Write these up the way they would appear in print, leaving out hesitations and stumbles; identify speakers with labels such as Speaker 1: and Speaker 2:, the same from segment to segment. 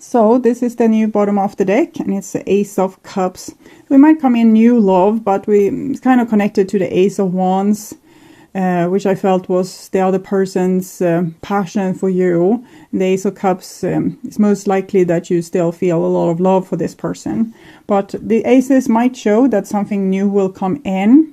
Speaker 1: So this is the new bottom of the deck, and it's the Ace of Cups. We might come in new love, but it's kind of connected to the Ace of Wands, which I felt was the other person's passion for you. And the Ace of Cups, it's most likely that you still feel a lot of love for this person. But the aces might show that something new will come in.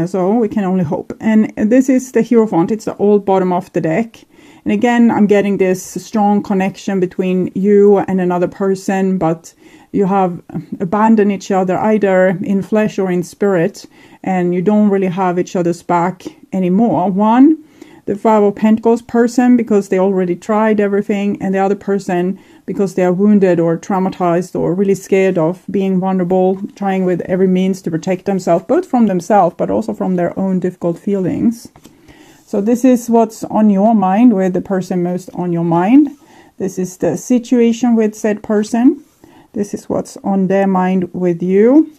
Speaker 1: So we can only hope. And this is the Hierophant. It's the old bottom of the deck. And again, I'm getting this strong connection between you and another person, but you have abandoned each other either in flesh or in spirit, and you don't really have each other's back anymore. One, the Five of Pentacles person, because they already tried everything, and the other person because they are wounded or traumatized or really scared of being vulnerable, trying with every means to protect themselves, both from themselves but also from their own difficult feelings. So this is what's on your mind, with the person most on your mind. This is the situation with said person. This is what's on their mind with you.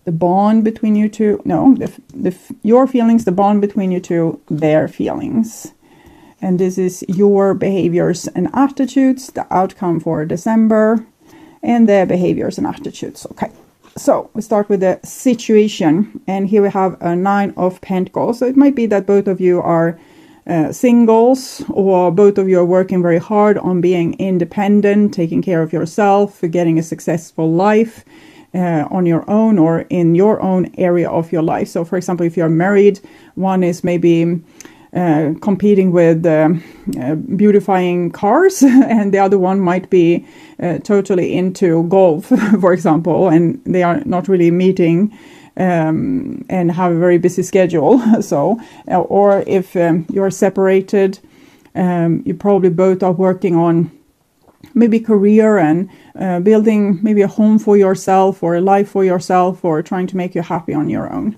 Speaker 1: The bond between you two. No, your feelings, the bond between you two, their feelings. And this is your behaviors and attitudes, the outcome for December, and their behaviors and attitudes. Okay. So we start with the situation, and here we have a Nine of Pentacles. So it might be that both of you are singles, or both of you are working very hard on being independent, taking care of yourself, getting a successful life on your own or in your own area of your life. So for example, if you're married, one is maybe competing with beautifying cars, and the other one might be totally into golf, for example, and they are not really meeting and have a very busy schedule. So, or if you're separated, you probably both are working on maybe career and building maybe a home for yourself or a life for yourself, or trying to make you happy on your own.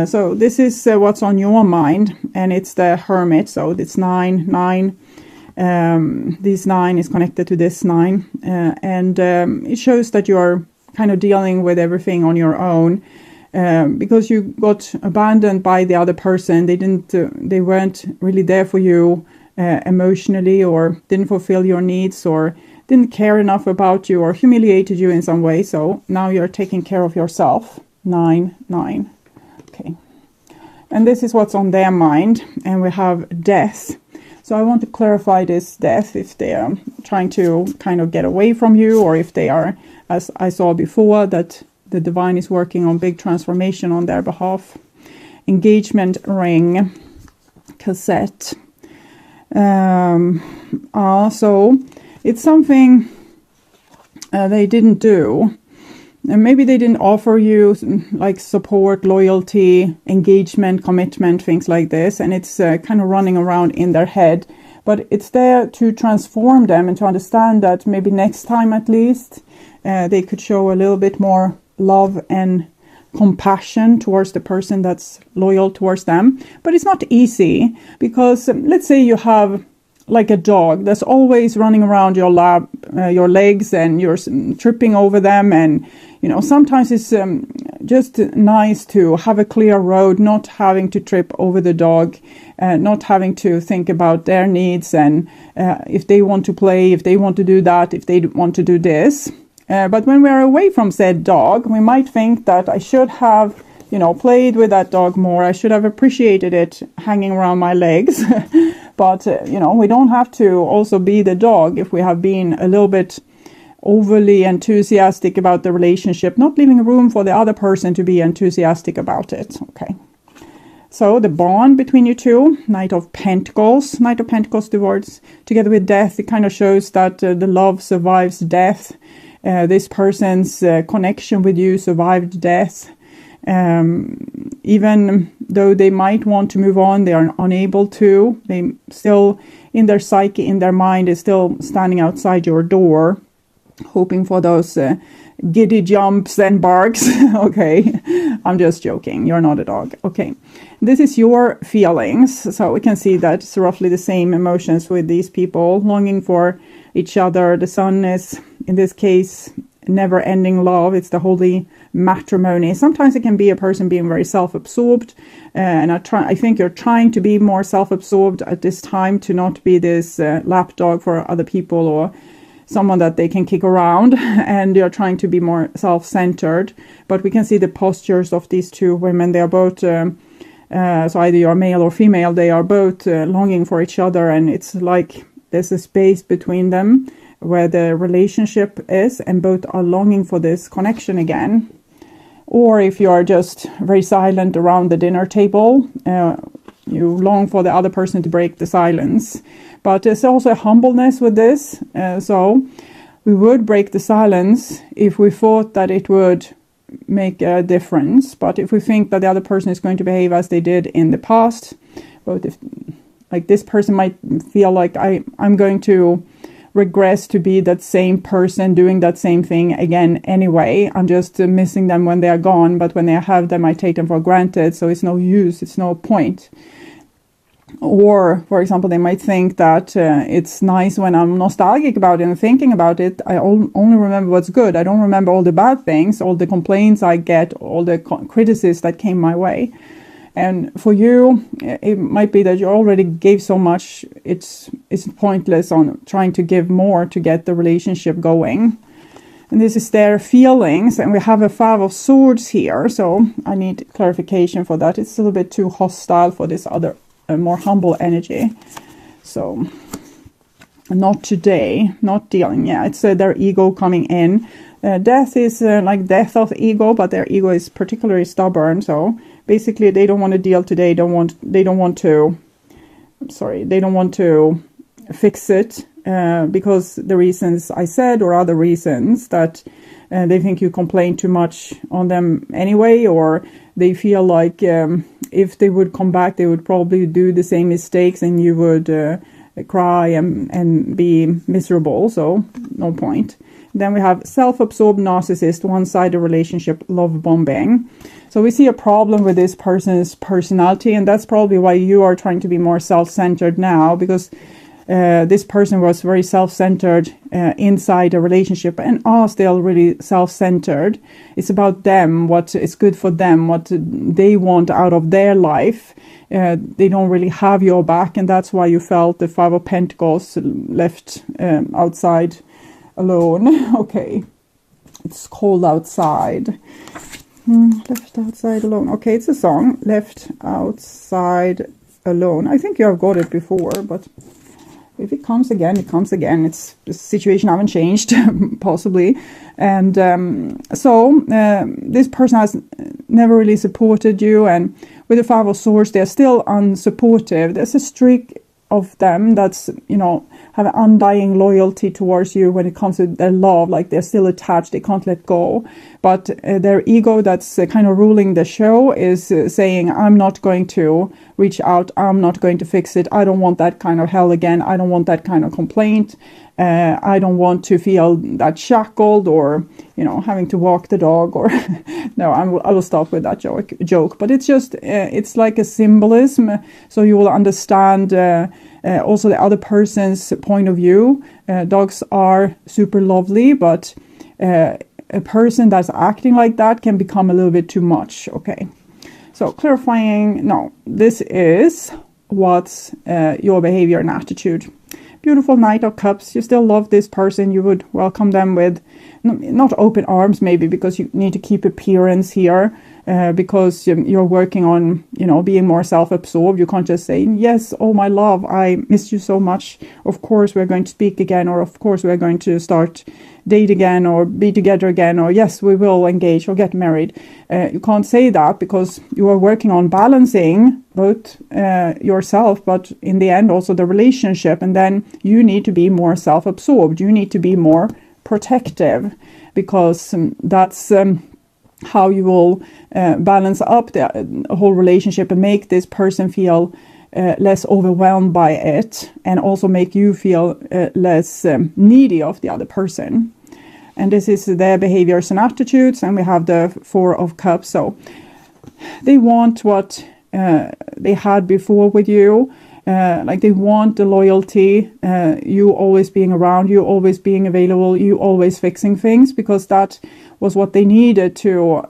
Speaker 1: So this is what's on your mind, and it's the Hermit. So it's 9. This 9 is connected to this 9, and it shows that you're kind of dealing with everything on your own, because you got abandoned by the other person. They weren't really there for you emotionally, or didn't fulfill your needs, or didn't care enough about you, or humiliated you in some way. So now you're taking care of yourself. 9. Okay. And this is what's on their mind, and we have Death. So I want to clarify this Death, if they are trying to kind of get away from you, or if they are, as I saw before, that the divine is working on big transformation on their behalf. Engagement ring, cassette. So it's something they didn't do. And maybe they didn't offer you like support, loyalty, engagement, commitment, things like this. And it's kind of running around in their head. But it's there to transform them and to understand that maybe next time at least they could show a little bit more love and compassion towards the person that's loyal towards them. But it's not easy, because let's say you have like a dog that's always running around your legs, and you're tripping over them, and sometimes it's just nice to have a clear road, not having to trip over the dog, not having to think about their needs, and if they want to play, if they want to do that, if they want to do this. But when we're away from said dog, we might think that I should have played with that dog more. I should have appreciated it hanging around my legs. But, we don't have to also be the dog if we have been a little bit overly enthusiastic about the relationship, not leaving room for the other person to be enthusiastic about it. Okay. So the bond between you two, Knight of Pentacles together with Death, it kind of shows that the love survives death. This person's connection with you survived death. Even though they might want to move on, they are unable to. They still, in their psyche, in their mind, is still standing outside your door, hoping for those giddy jumps and barks. Okay, I'm just joking. You're not a dog. Okay, this is your feelings. So we can see that it's roughly the same emotions with these people, longing for each other. The Sun is, in this case, never-ending love. It's the holy matrimony. Sometimes it can be a person being very self-absorbed, and I think you're trying to be more self-absorbed at this time, to not be this lapdog for other people, or someone that they can kick around, and they are trying to be more self-centered. But we can see the postures of these two women. They are both, so either you're male or female, they are both longing for each other, and it's like there's a space between them where the relationship is, and both are longing for this connection again. Or if you are just very silent around the dinner table, you long for the other person to break the silence. But there's also a humbleness with this. So we would break the silence if we thought that it would make a difference. But if we think that the other person is going to behave as they did in the past, but if, like, this person might feel like I'm going to regress to be that same person doing that same thing again anyway. I'm just missing them when they are gone, but when I have them, I take them for granted. So it's no use, it's no point. Or, for example, they might think that it's nice when I'm nostalgic about it and thinking about it. I only remember what's good. I don't remember all the bad things, all the complaints I get, all the criticisms that came my way. And for you, it might be that you already gave so much, it's pointless on trying to give more to get the relationship going. And this is their feelings, and we have a 5 of Swords here, so I need clarification for that. It's a little bit too hostile for this other more humble energy. So not today, not dealing. Yeah, it's their ego coming in. Death is like death of ego, but their ego is particularly stubborn. So basically, they don't want to deal today. They don't want to fix it because the reasons I said, or other reasons that they think you complain too much on them anyway, or they feel like if they would come back, they would probably do the same mistakes, and you would cry and be miserable. So no point. Then we have self-absorbed narcissist, one-sided relationship, love bombing. So we see a problem with this person's personality, and that's probably why you are trying to be more self-centered now, because this person was very self-centered inside a relationship, and are still really self-centered. It's about them, what is good for them, what they want out of their life. They don't really have your back, and that's why you felt the 5 of Pentacles left outside alone. Okay, it's cold outside. Left outside alone. Okay, it's a song. Left outside alone. I think you have got it before, but if it comes again, it comes again. It's the situation haven't changed, possibly. And so this person has never really supported you. And with the 5 of Swords, they're still unsupportive. There's a streak of them that's, have an undying loyalty towards you when it comes to their love. Like, they're still attached. They can't let go. But their ego that's kind of ruling the show is saying, I'm not going to reach out. I'm not going to fix it. I don't want that kind of hell again. I don't want that kind of complaint. I don't want to feel that shackled, or, having to walk the dog, or no, I will stop with that joke. But it's just, it's like a symbolism. So you will understand also the other person's point of view. Dogs are super lovely, but a person that's acting like that can become a little bit too much. Okay. So clarifying, no, this is what's your behavior and attitude. Beautiful Knight of Cups. You still love this person. You would welcome them with not open arms, maybe, because you need to keep appearance here, because you're working on, being more self-absorbed. You can't just say, yes, oh my love, I missed you so much. Of course we're going to speak again, or of course we're going to start date again, or be together again, or yes, we will engage or get married. You can't say that, because you are working on balancing both yourself, but in the end also the relationship. And then you need to be more self-absorbed. You need to be more protective, because that's how you will balance up the whole relationship and make this person feel less overwhelmed by it, and also make you feel less needy of the other person. And this is their behaviors and attitudes. And we have the 4 of Cups. So they want what they had before with you. Like, they want the loyalty, you always being around, you always being available, you always fixing things, because that was what they needed to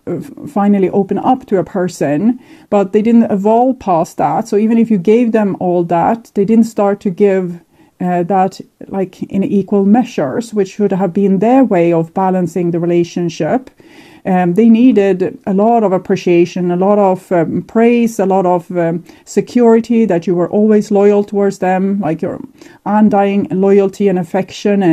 Speaker 1: finally open up to a person. But they didn't evolve past that. So even if you gave them all that, they didn't start to give that like in equal measures, which should have been their way of balancing the relationship. They needed a lot of appreciation, a lot of praise, a lot of security, that you were always loyal towards them, like your undying loyalty and affection.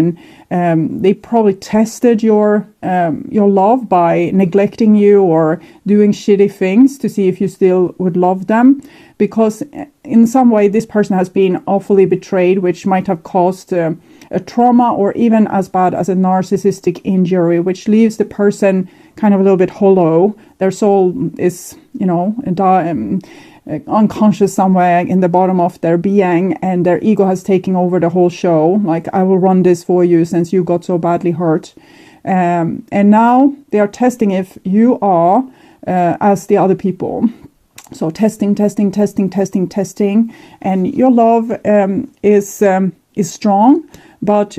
Speaker 1: And they probably tested your love by neglecting you or doing shitty things to see if you still would love them. Because in some way this person has been awfully betrayed, which might have caused a trauma, or even as bad as a narcissistic injury, which leaves the person kind of a little bit hollow. Their soul is, unconscious somewhere in the bottom of their being, and their ego has taken over the whole show. Like, I will run this for you since you got so badly hurt. And now they are testing if you are as the other people. So testing, and your love is strong, but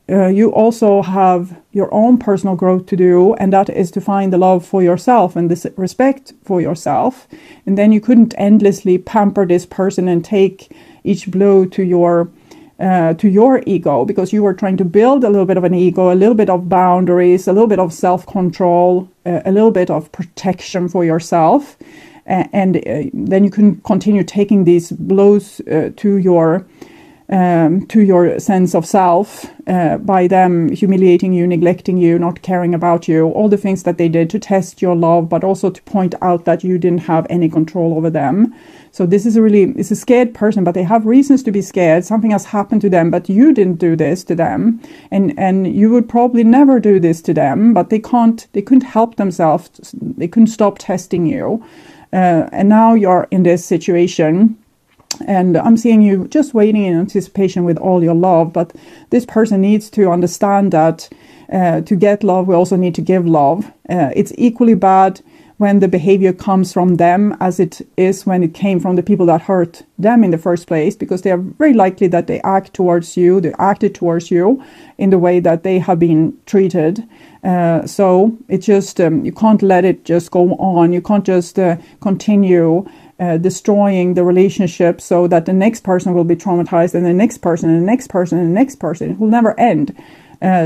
Speaker 1: you also have your own personal growth to do, and that is to find the love for yourself and this respect for yourself. And then you couldn't endlessly pamper this person and take each blow to your ego, because you were trying to build a little bit of an ego, a little bit of boundaries, a little bit of self-control, a little bit of protection for yourself. And then you can continue taking these blows to your sense of self by them humiliating you, neglecting you, not caring about you, all the things that they did to test your love, but also to point out that you didn't have any control over them. So this is it's a scared person, but they have reasons to be scared. Something has happened to them, but you didn't do this to them, and you would probably never do this to them, but they couldn't help themselves. They couldn't stop testing you. And now you're in this situation, and I'm seeing you just waiting in anticipation with all your love. But this person needs to understand that to get love, we also need to give love. It's equally bad when the behavior comes from them as it is when it came from the people that hurt them in the first place, because they are very likely that they acted towards you in the way that they have been treated. So it's just, you can't let it just go on. You can't just continue destroying the relationship so that the next person will be traumatized, and the next person, and the next person, and the next person. It will never end.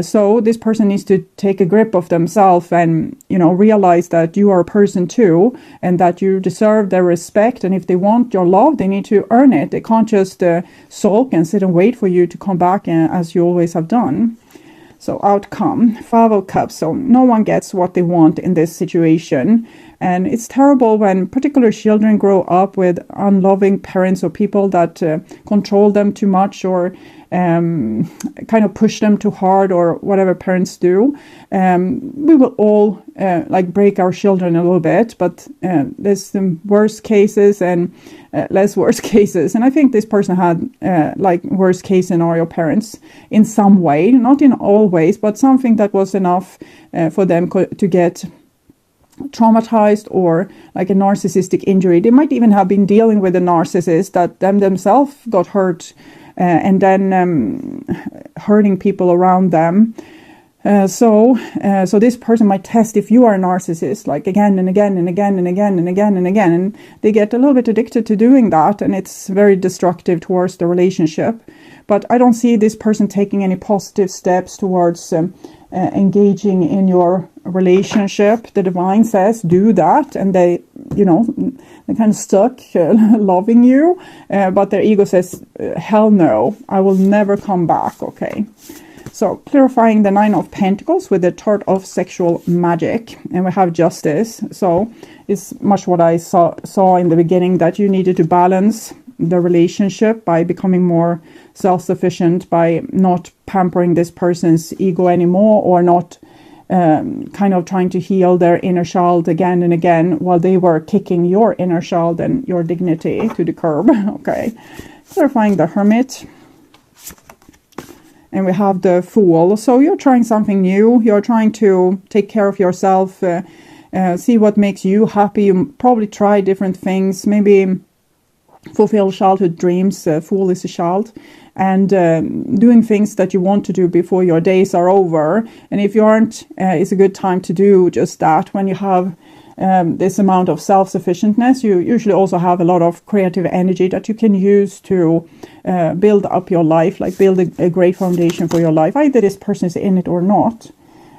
Speaker 1: So this person needs to take a grip of themselves and, realize that you are a person too, and that you deserve their respect. And if they want your love, they need to earn it. They can't just sulk and sit and wait for you to come back as you always have done. So outcome, 5 of Cups. So no one gets what they want in this situation. And it's terrible when particular children grow up with unloving parents or people that control them too much, or kind of push them too hard, or whatever parents do. We will all break our children a little bit, but there's some worst cases and less worst cases. And I think this person had worst case scenario parents in some way, not in all ways, but something that was enough for them to get traumatized, or like a narcissistic injury. They might even have been dealing with a narcissist that themselves got hurt, and then hurting people around them. So this person might test if you are a narcissist, like again and again and again and again and again and again, and they get a little bit addicted to doing that, and it's very destructive towards the relationship. But I don't see this person taking any positive steps towards engaging in your relationship. The divine says do that, and they're kind of stuck loving you, but their ego says hell no, I will never come back. Okay, so clarifying the 9 of Pentacles with the Chart of Sexual Magic, and we have Justice. So it's much what I saw in the beginning, that you needed to balance the relationship by becoming more self-sufficient, by not pampering this person's ego anymore, or not kind of trying to heal their inner child again and again while they were kicking your inner child and your dignity to the curb. Okay, clarifying the Hermit. And we have the Fool. So you're trying something new. You're trying to take care of yourself, see what makes you happy. You probably try different things, maybe fulfill childhood dreams. Fool is a child. And doing things that you want to do before your days are over. And if you aren't, it's a good time to do just that when you have this amount of self-sufficientness, you usually also have a lot of creative energy that you can use to build up your life, like build a great foundation for your life. Either this person is in it or not.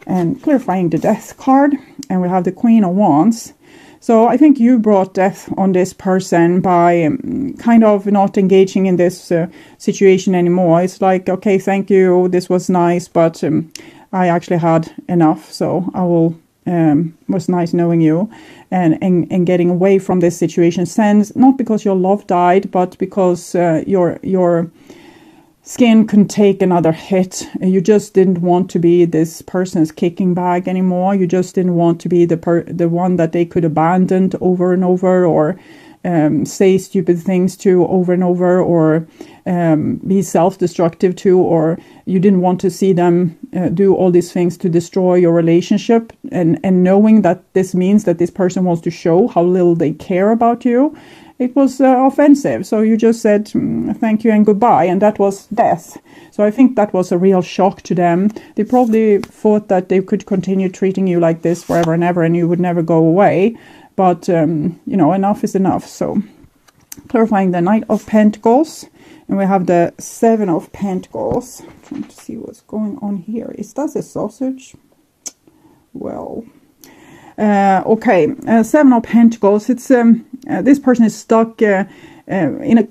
Speaker 1: And clarifying the Death card, and we have the Queen of Wands. So I think you brought death on this person by kind of not engaging in this situation anymore. It's like, okay, thank you, this was nice, but I actually had enough. So I will, was nice knowing you, and getting away from this situation. Sense, not because your love died, but because your skin can take another hit. You just didn't want to be this person's kicking bag anymore. You just didn't want to be the one that they could abandon over and over, or say stupid things to over and over, or be self-destructive to, or you didn't want to see them do all these things to destroy your relationship, and knowing that this means that this person wants to show how little they care about you. It was offensive. So you just said thank you and goodbye, and that was death. So I think that was a real shock to them. They probably thought that they could continue treating you like this forever and ever, and you would never go away. But, enough is enough. So clarifying the Knight of Pentacles, and we have the Seven of Pentacles. I'm trying to see what's going on here. Is that a sausage? Well... okay, Seven of Pentacles. It's this person is stuck in a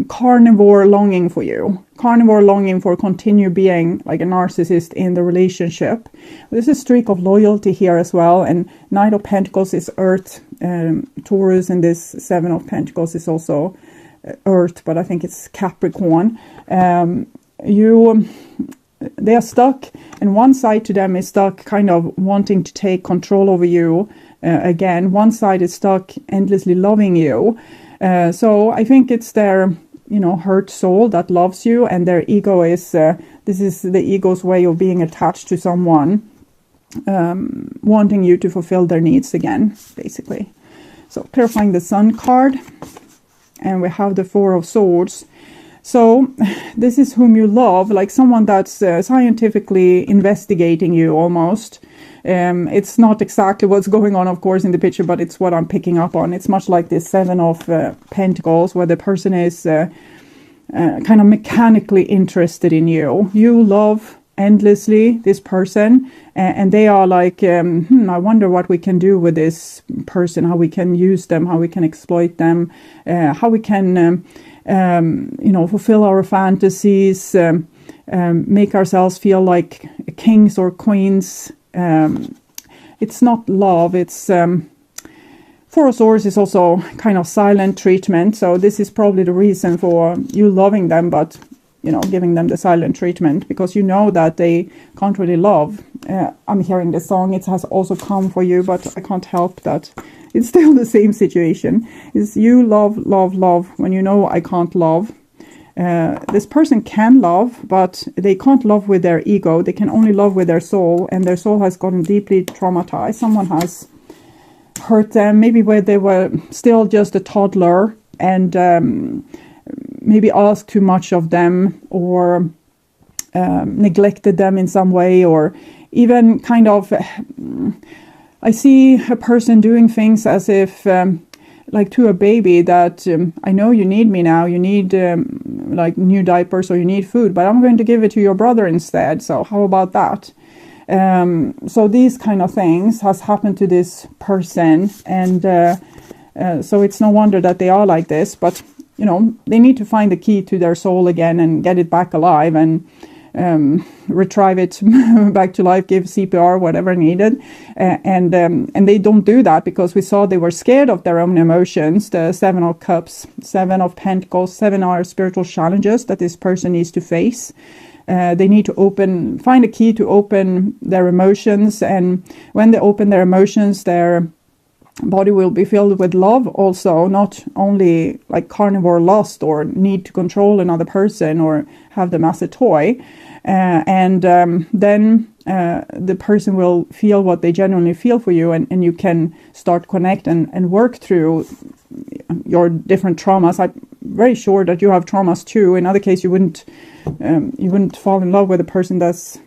Speaker 1: carnivore longing for you. Carnivore longing for continue being like a narcissist in the relationship. There's a streak of loyalty here as well. And Knight of Pentacles is Earth, Taurus, and this Seven of Pentacles is also Earth, but I think it's Capricorn. They are stuck, and one side to them is stuck kind of wanting to take control over you again. One side is stuck endlessly loving you. So I think it's their, hurt soul that loves you, and their ego is, this is the ego's way of being attached to someone, wanting you to fulfill their needs again, basically. So clarifying the Sun card, and we have the Four of Swords. So this is whom you love, like someone that's scientifically investigating you almost. It's not exactly what's going on, of course, in the picture, but it's what I'm picking up on. It's much like this Seven of Pentacles, where the person is kind of mechanically interested in you. You love endlessly this person, and they are like, I wonder what we can do with this person, how we can use them, how we can exploit them, how we can... fulfill our fantasies, make ourselves feel like kings or queens. It's not love. It's Four of Swords is also kind of silent treatment. So this is probably the reason for you loving them, but giving them the silent treatment, because you know that they can't really love. I'm hearing this song. It has also come for you, but I can't help that. It's still the same situation. Is you love, love, love when you know I can't love. This person can love, but they can't love with their ego. They can only love with their soul, and their soul has gotten deeply traumatized. Someone has hurt them, maybe where they were still just a toddler, and maybe asked too much of them, or neglected them in some way, or even kind of... I see a person doing things as if, like to a baby, that I know you need me now, you need like new diapers, or you need food, but I'm going to give it to your brother instead, so how about that? So these kind of things has happened to this person, and so it's no wonder that they are like this, but they need to find the key to their soul again and get it back alive, and retrieve it back to life, give CPR, whatever needed, and they don't do that because we saw they were scared of their own emotions. The Seven of Cups, Seven of Pentacles, 7 are spiritual challenges that this person needs to face. They need to find a key to open their emotions, and when they open their emotions, their body will be filled with love also, not only like carnivore lust or need to control another person or have them as a toy. And then the person will feel what they genuinely feel for you, and you can start connect and work through your different traumas. I'm very sure that you have traumas too. In other case, you wouldn't fall in love with a person that's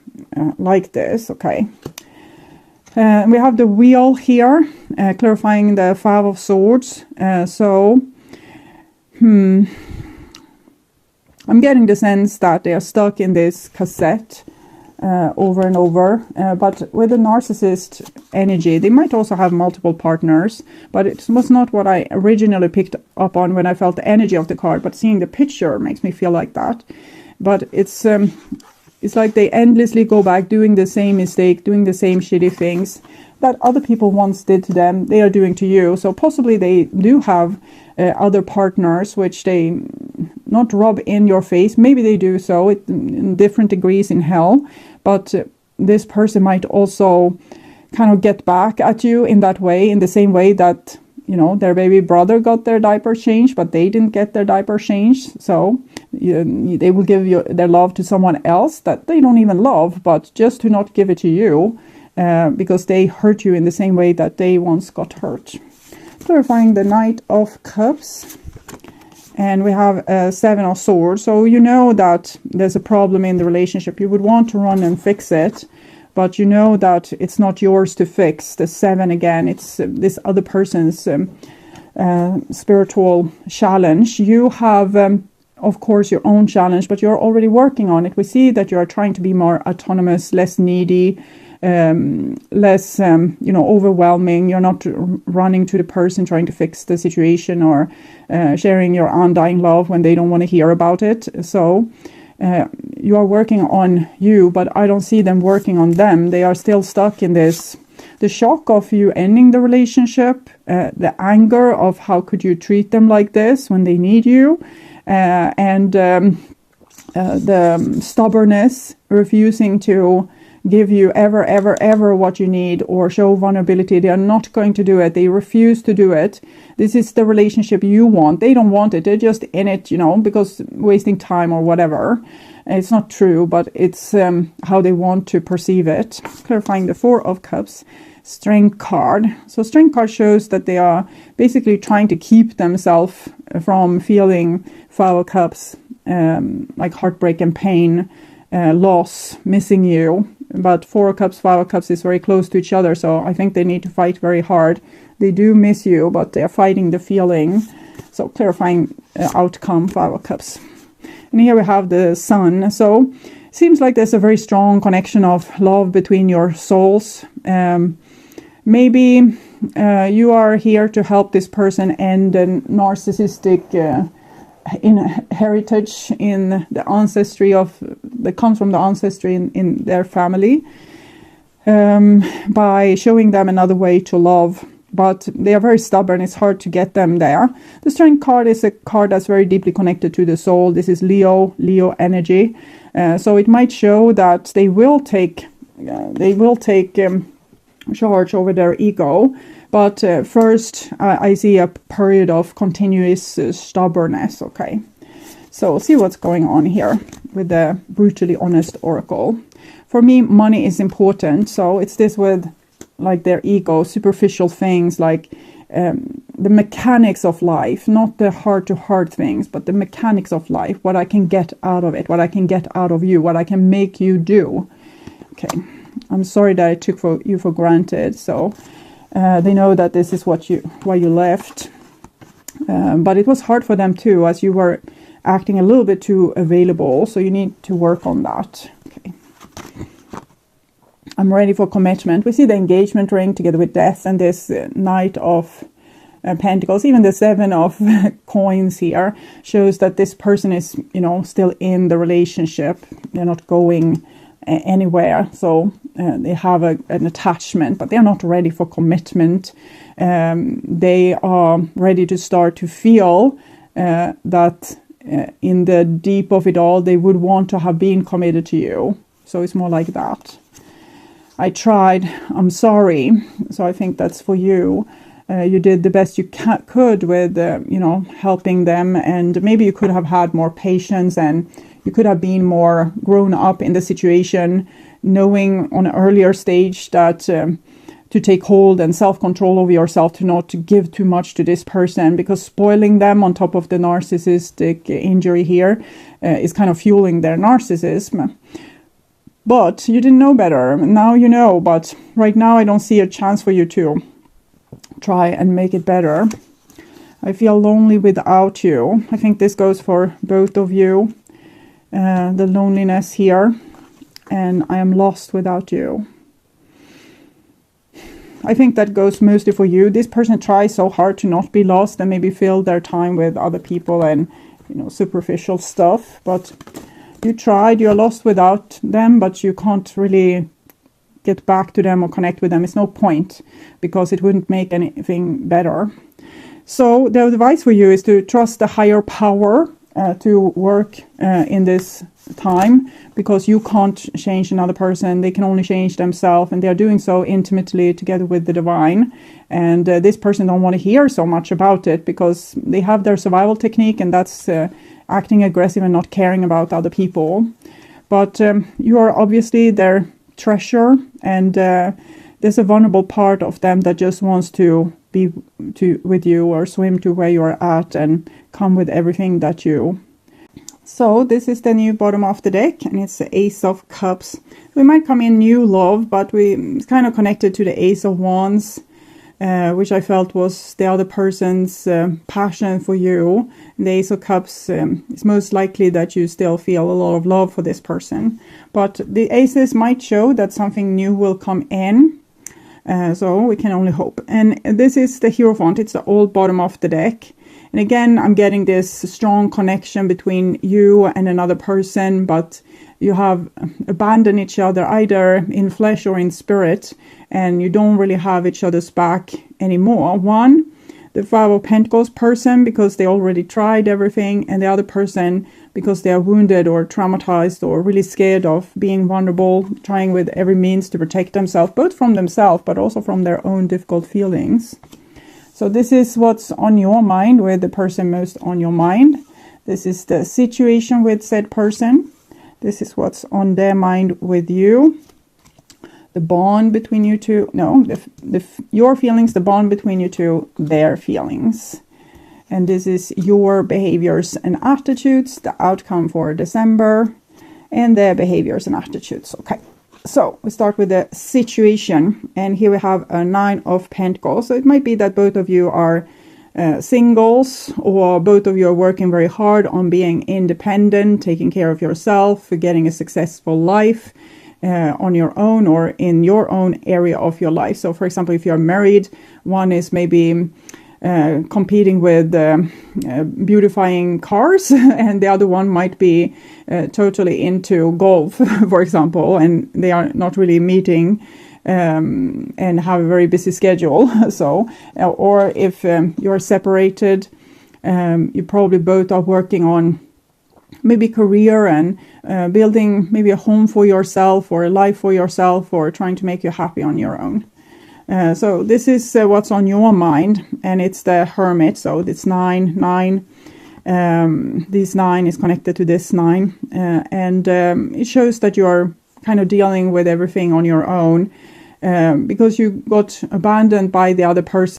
Speaker 1: like this. Okay. We have the wheel here, clarifying the Five of Swords. I'm getting the sense that they are stuck in this cassette over and over. But with the narcissist energy, they might also have multiple partners. But it was not what I originally picked up on when I felt the energy of the card. But seeing the picture makes me feel like that. But it's like they endlessly go back doing the same mistake, doing the same shitty things that other people once did to them, they are doing to you. So possibly they do have other partners which they not rub in your face. Maybe they do so in different degrees in hell. But this person might also kind of get back at you in that way, in the same way that, you know, their baby brother got their diaper changed, but they didn't get their diaper changed. So they will give you their love to someone else that they don't even love, but just to not give it to you because they hurt you in the same way that they once got hurt. Clarifying the Knight of Cups. And we have Seven of Swords. So you know that there's a problem in the relationship. You would want to run and fix it, but you know that it's not yours to fix. The Seven again, it's this other person's spiritual challenge. You have, of course, your own challenge, but you're already working on it. We see that you are trying to be more autonomous, less needy, less overwhelming. You're not running to the person trying to fix the situation or sharing your undying love when they don't want to hear about it. So you are working on you, but I don't see them working on them. They are still stuck in this, the shock of you ending the relationship, the anger of how could you treat them like this when they need you, and the stubbornness, refusing to give you ever what you need or show vulnerability. They are not going to do it. They refuse to do it. This is the relationship you want. They don't want it. They're just in it, because wasting time or whatever. It's not true, but it's how they want to perceive it. Clarifying the Four of Cups. Strength card. So strength card shows that they are basically trying to keep themselves from feeling Five of Cups, like heartbreak and pain, loss, missing you. But Four of Cups, Five of Cups is very close to each other, so I think they need to fight very hard. They do miss you, but they're fighting the feeling. So clarifying outcome, Five of Cups. And here we have the Sun. So it seems like there's a very strong connection of love between your souls. Maybe you are here to help this person end a narcissistic heritage in the ancestry that comes from the ancestry in their family, by showing them another way to love. But they are very stubborn. It's hard to get them there. The Strength card is a card that's very deeply connected to the soul. This is Leo energy. So it might show that they will take charge over their ego. But first, I see a period of continuous stubbornness. Okay, so we'll see what's going on here with the brutally honest oracle. For me, money is important. So it's this with like their ego, superficial things like the mechanics of life, not the heart-to-heart things, but the mechanics of life, what I can get out of it, what I can get out of you, what I can make you do. Okay, I'm sorry that I took you for granted. So they know that this is why you left. But it was hard for them too, as you were acting a little bit too available. So you need to work on that. Okay. I'm ready for commitment. We see the engagement ring together with death and this Knight of Pentacles. Even the Seven of Coins here shows that this person is, still in the relationship. They're not going anywhere. So they have an attachment, but they're not ready for commitment. They are ready to start to feel that in the deep of it all, they would want to have been committed to you. So it's more like that. I tried. I'm sorry. So I think that's for you. You did the best you could with, helping them. And maybe you could have had more patience and you could have been more grown up in the situation, knowing on an earlier stage that to take hold and self-control over yourself, to not give too much to this person, because spoiling them on top of the narcissistic injury here is kind of fueling their narcissism. But you didn't know better. Now you know, but right now I don't see a chance for you to try and make it better. I feel lonely without you. I think this goes for both of you. The loneliness here. And I am lost without you. I think that goes mostly for you. This person tries so hard to not be lost and maybe fill their time with other people and, superficial stuff. But you tried, you're lost without them, but you can't really get back to them or connect with them. It's no point, because it wouldn't make anything better. So the advice for you is to trust the higher power to work in this time, because you can't change another person. They can only change themselves, and they are doing so intimately together with the divine. And this person don't want to hear so much about it, because they have their survival technique, and that's acting aggressive and not caring about other people. But you are obviously their treasure, and there's a vulnerable part of them that just wants to be with you, or swim to where you are at and come with everything that you. So this is the new bottom of the deck, and it's the Ace of Cups. We might come in new love, but it's kind of connected to the Ace of Wands, which I felt was the other person's passion for you. And the Ace of Cups, it's most likely that you still feel a lot of love for this person. But the aces might show that something new will come in. So we can only hope. And this is the Hierophant. It's the old bottom of the deck. And again, I'm getting this strong connection between you and another person, but you have abandoned each other either in flesh or in spirit, and you don't really have each other's back anymore. One, the Five of Pentacles person, because they already tried everything, and the other person because they are wounded or traumatized or really scared of being vulnerable, trying with every means to protect themselves, both from themselves but also from their own difficult feelings. So this is what's on your mind, with the person most on your mind. This is the situation with said person. This is what's on their mind with you. The bond between you two. No, your feelings, the bond between you two, their feelings. And this is your behaviors and attitudes, the outcome for December, and their behaviors and attitudes. Okay. So we start with the situation, and here we have a Nine of Pentacles. So it might be that both of you are singles, or both of you are working very hard on being independent, taking care of yourself, getting a successful life on your own or in your own area of your life. So for example, if you're married, one is maybe competing with beautifying cars, and the other one might be totally into golf, for example, and they are not really meeting and have a very busy schedule. So, or if you're separated, you probably both are working on maybe career and building maybe a home for yourself or a life for yourself, or trying to make you happy on your own. So this is what's on your mind, and it's the Hermit. So it's 9. This 9 is connected to this 9, and it shows that you're kind of dealing with everything on your own, because you got abandoned by the other person.